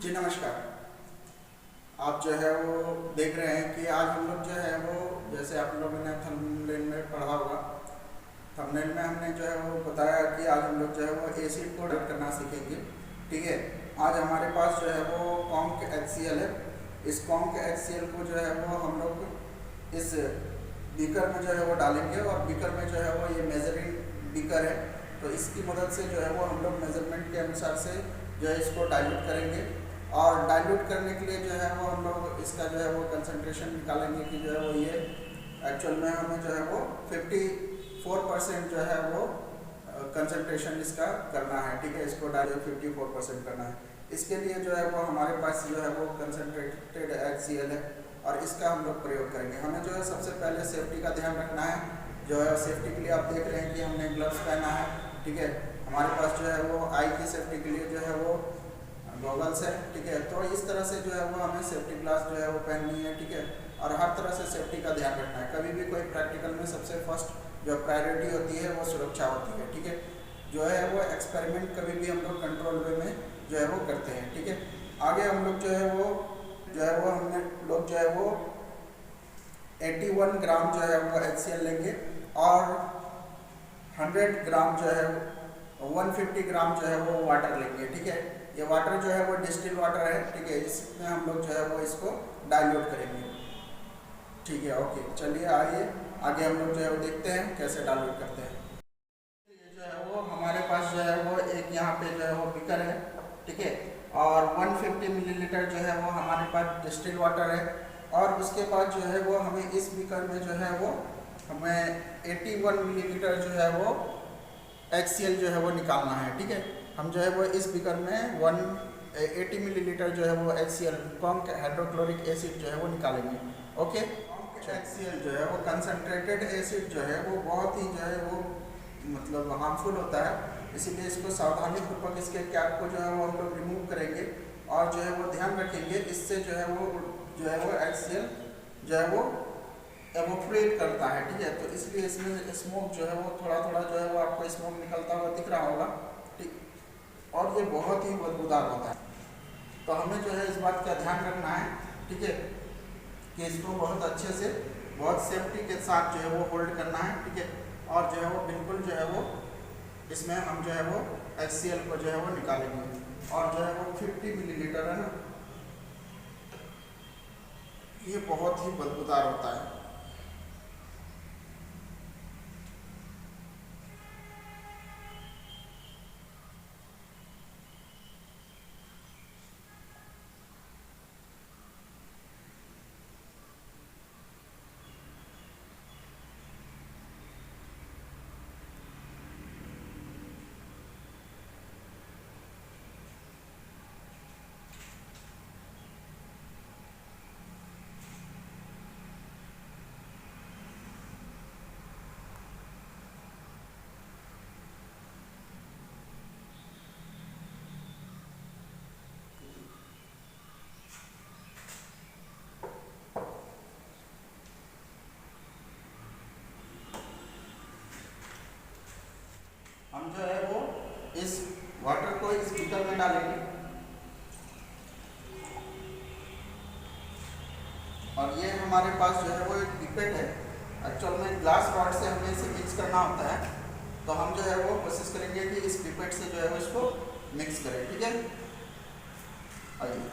जी नमस्कार। आप जो है वो देख रहे हैं कि आज हम लोग जो है वो, जैसे आप लोगों ने थंबनेल में पढ़ा होगा, थंबनेल में हमने जो है वो बताया कि आज हम लोग जो है वो एसिड को डिटेक्ट करना सीखेंगे। ठीक है। आज हमारे पास जो है वो कॉन्क HCl है। इस कॉन्क HCl को जो है वो हम लोग इस बीकर में जो है वो डालेंगे, और बीकर में जो है वो ये मेजरिंग बीकर है, तो इसकी मदद से जो है वो हम लोग मेजरमेंट के अनुसार से जो है इसको डाइल्यूट करेंगे। और डाइल्यूट करने के लिए जो है वो हम लोग इसका जो है वो कंसंट्रेशन निकालेंगे कि जो है वो ये एक्चुअल में हमें जो है वो 54% जो है वो कंसंट्रेशन इसका करना है। ठीक है, इसको डाइल्यूट 54% करना है। इसके लिए जो है वो हमारे पास जो है वो कंसनट्रेटेड HCl है, और इसका हम लोग प्रयोग करेंगे। हमें जो है सबसे पहले सेफ्टी का ध्यान रखना है। जो है सेफ्टी के लिए आप देख रहे हैं कि हमने ग्लव्स पहना है। ठीक है, हमारे पास जो है वो आई की सेफ्टी के लिए जो है वो गॉगल्स है। ठीक है, तो इस तरह से जो है वो हमें सेफ्टी ग्लास जो है वो पहननी है। ठीक है, और हर तरह से सेफ्टी का ध्यान रखना है। कभी भी कोई प्रैक्टिकल में सबसे फर्स्ट जो प्रायोरिटी होती है वो सुरक्षा होती है। ठीक है, जो है वो एक्सपेरिमेंट कभी भी हम लोग कंट्रोल वे में जो है वो करते हैं। ठीक है, आगे हम लोग जो है वो हमने लोग जो है वो 81 ग्राम जो है वो HCl लेंगे, और 100 ग्राम जो है 150 ग्राम जो है वो वाटर लेंगे। ठीक है, ये वाटर जो है वो डिस्टिल वाटर है। ठीक है, इसमें हम लोग जो है वो इसको डाइल्यूट करेंगे। ठीक है, ओके, चलिए आइए आगे हम लोग जो है वो देखते हैं कैसे डाइल्यूट करते हैं। ये जो है वो हमारे पास जो है वो एक यहाँ पे जो है वो बीकर है। ठीक है, और 150 मिलीलीटर जो है वो हमारे पास डिस्टिल वाटर है, और उसके बाद जो है वो हमें इस बीकर में जो है वो हमें 81 मिलीलीटर जो है वो HCl जो है वो निकालना है। ठीक है, हम जो है वो इस बीकर में 180 मिलीलीटर जो है वो HCl कॉन्क हाइड्रोक्लोरिक एसिड जो है वो निकालेंगे। ओके, HCl जो है वो कंसनट्रेटेड एसिड जो है वो बहुत ही जो है वो मतलब हार्मफुल होता है, इसीलिए इसको सावधानी पूर्वक इसके कैप को जो है वो हम लोग रिमूव करेंगे, और जो है वो ध्यान रखेंगे इससे जो है वो HCl जो है वो एवोपरेट करता है। ठीक है, तो इसलिए इसमें स्मोक जो है वो थोड़ा थोड़ा जो है वो आपको स्मोक निकलता हुआ दिख रहा होगा। ठीक, और ये बहुत ही बदबूदार होता है, तो हमें जो है इस बात का ध्यान रखना है। ठीक है, कि इसको बहुत अच्छे से बहुत सेफ्टी के साथ जो है वो होल्ड करना है। ठीक है, और जो है वो बिल्कुल जो है वो इसमें हम जो है वो HCl को जो है वो निकालेंगे, और जो है वो 50 मिलीलीटर है ना, ये बहुत ही बदबूदार होता है। हम जो है वो इस वाटर को इस बीकर में डालेंगे, और ये हमारे पास जो है वो एक पिपेट है। एक्चुअल में ग्लास रॉड से हमें इसे मिक्स करना होता है, तो हम जो है वो कोशिश करेंगे कि इस पिपेट से जो है वो इसको मिक्स करें। ठीक है, आइए।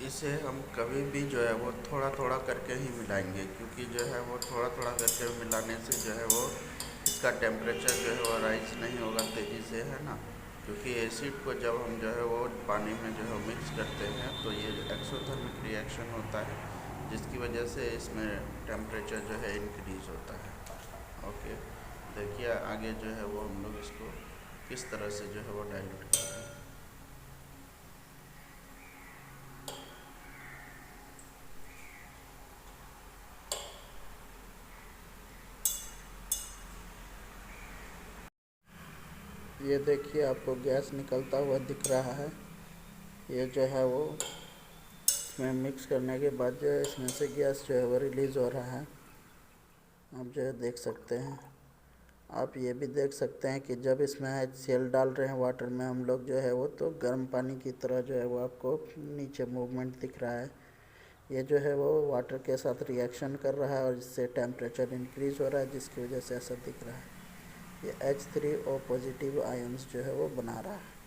इसे हम कभी भी जो है वो थोड़ा थोड़ा करके ही मिलाएंगे, क्योंकि जो है वो थोड़ा थोड़ा करके मिलाने से जो है वो इसका टेम्परेचर जो है वो राइज नहीं होगा तेज़ी से, है ना। क्योंकि एसिड को जब हम जो है वो पानी में जो है मिक्स करते हैं तो ये एक्सोथर्मिक रिएक्शन होता है, जिसकी वजह से इसमें टेम्परेचर जो है इंक्रीज़ होता है। ओके, देखिए आगे जो है वो हम लोग इसको किस तरह से जो है वो डाइल्यूट कर रहे हैं। ये देखिए आपको गैस निकलता हुआ दिख रहा है। ये जो है वो इसमें मिक्स करने के बाद जो है इसमें से गैस जो है वो रिलीज़ हो रहा है। आप जो है देख सकते हैं। आप ये भी देख सकते हैं कि जब इसमें HCl डाल रहे हैं वाटर में हम लोग जो है वो, तो गर्म पानी की तरह जो है वो आपको नीचे मूवमेंट दिख रहा है। ये जो है वो वाटर के साथ रिएक्शन कर रहा है और इससे टेम्परेचर इंक्रीज़ हो रहा है, जिसकी वजह से ऐसा दिख रहा है। ये H3O पॉजिटिव आयन्स जो है वो बना रहा है।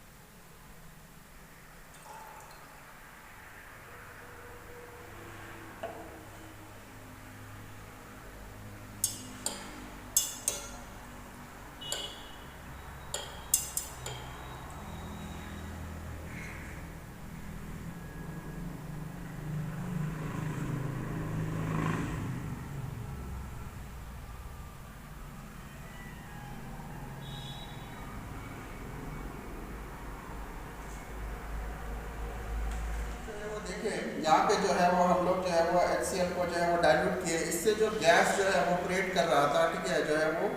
देखिए यहाँ पे जो है वो हम लोग जो है वो HCl को जो है वो डाइल्यूट किए, इससे जो गैस जो है वो क्रिएट कर रहा था, ठीक है, जो है वो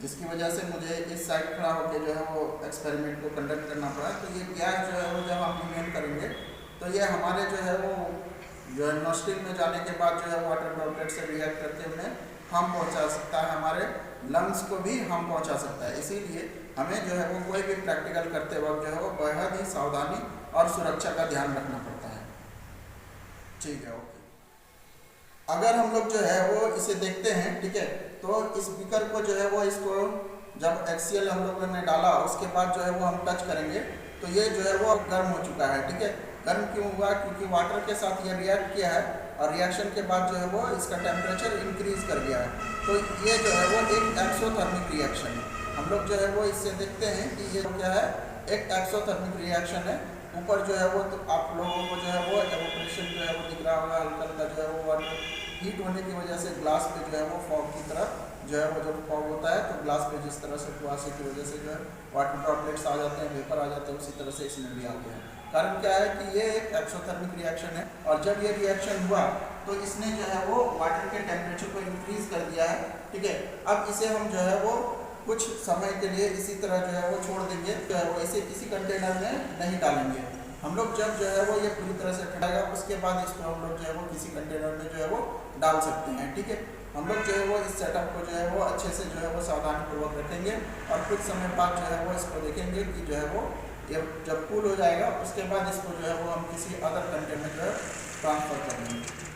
जिसकी वजह से मुझे इस साइड खड़ा होकर जो है वो एक्सपेरिमेंट को कंडक्ट करना पड़ा। तो ये गैस जो है वो जब हम इनहेल करेंगे तो ये हमारे जो है वो जो है नोस्ट्रिल में जाने के बाद जो है वाटर ड्रॉपलेट से रिएक्ट करके उन्हें हम पहुँचा सकता है, हमारे लंग्स को भी हम पहुँचा सकता है। इसीलिए हमें जो है वो कोई भी प्रैक्टिकल करते वक्त जो है वो बेहद ही सावधानी और सुरक्षा का ध्यान रखना पड़ता है। ठीक है, ओके। अगर हम लोग जो है वो इसे देखते हैं, ठीक है, तो इस बीकर को जो है वो इसको जब HCl हम लोगों ने डाला उसके बाद जो है वो हम टच करेंगे तो ये जो है वो गर्म हो चुका है, ठीक है। गर्म क्यों हुआ? क्योंकि वाटर के साथ ये रिएक्ट किया है और रिएक्शन के बाद जो है वो इसका टेम्परेचर इंक्रीज कर गया है। तो ये जो है वो एक एक्सोथर्मिक रिएक्शन है। हम लोग जो है वो इससे देखते हैं कि ये क्या है, एक एक्सोथर्मिक रिएक्शन है। ऊपर जो है वो तो आप लोगों को जो है वो एवोपरेशन जो है वो दिख रहा होगा, हल्का हल्का जो है वो वाटर हीट होने की वजह से ग्लास पे जो है वो फॉग की तरह जो है वो जब फॉग होता है तो ग्लास पे जिस तरह से कुहासे की वजह से जो है वाटर ड्रॉपलेट्स आ जाते हैं, वेपर आ जाते हैं, उसी तरह से इसमें भी आते हैं। कारण क्या है कि ये एक एक्सोथर्मिक रिएक्शन है और जब ये रिएक्शन हुआ तो इसने जो है वो वाटर के टेम्परेचर को इंक्रीज कर दिया है, ठीक है। अब इसे हम जो है वो कुछ समय के लिए इसी तरह जो है वो छोड़ देंगे, जो है वो इसे किसी कंटेनर में नहीं डालेंगे। हम लोग जब जो है वो ये पूरी तरह से ठंडाएगा उसके बाद इसको हम लोग जो है वो किसी कंटेनर में जो है वो डाल सकते हैं, ठीक है। हम लोग जो है वो इस सेटअप को जो है वो अच्छे से जो है वो सावधानीपूर्वक रखेंगे और कुछ समय बाद जो है वो इसको देखेंगे कि जो है वो ये जब कूल हो जाएगा उसके बाद इसको जो है वो हम किसी अदर कंटेनर में जो है ट्रांसफ़र कर देंगे।